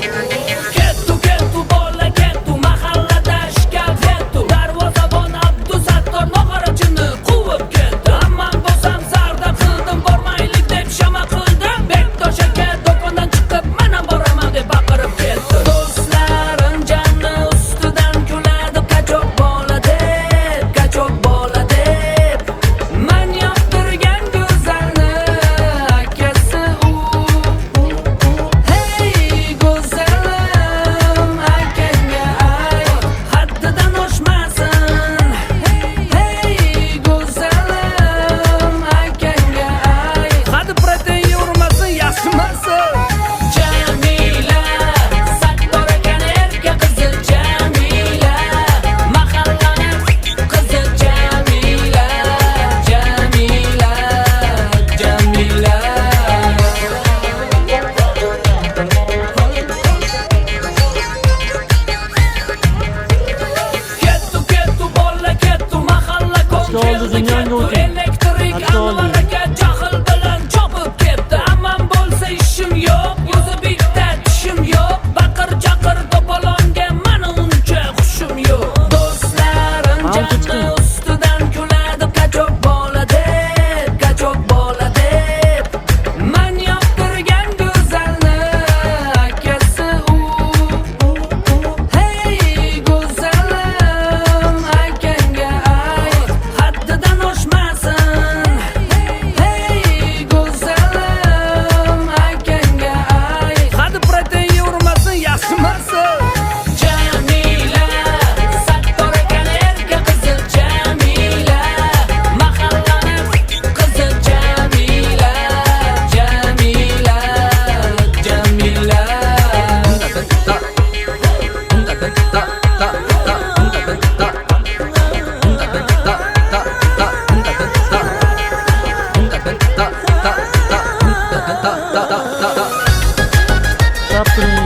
Kettu kettu bola kettu mahallada ishkal kettu darvozabon Abdusattor nog'orachini quvib ketdi. Ammam bo'lsam sardab qildim bormaylik deb shama qildim. Bektosh aka do'kondan chiqib mana boraman deb baqirib ketdi. Do'stlarim janni ustidan kuladi qachok bola deb, qachok bola deb. Men yoqtirgan go'zalni akasi u. Hey go'zalim akangga ayt, haddidan oshmasin. Hey go'zalim akangga ayt, hadi protein urmasin, yaxshimasin. Jamila, Sattor akani erka qizi Jamila, mahallaning qizi Jamila, Jamila, Jamila. Kettu kettu bola kettu mahalla ko'ngildi kettu elektrik Anvar aka jahl bilan chopib ketdi. Ammam bo'lsa ishim yo'q, o'zi bitta tishim yo'q. Baqir chaqir to'polonga mana uncha xushim yo'q. Do'stlarim janni ustidan kuladi qachok bola deb, qachok bola deb. Men yoqtirgan go'zalni akasi u. Hey go'zalim akangga ayt, haddidan oshmasin. Hey go'zalim akangga ayt, hadi protein urmasin, yaxshimasin. Jamila, Sattor akani erka qizi Jamila, mahallaning qizi Jamila, Jamila, Jamila. Yaptırın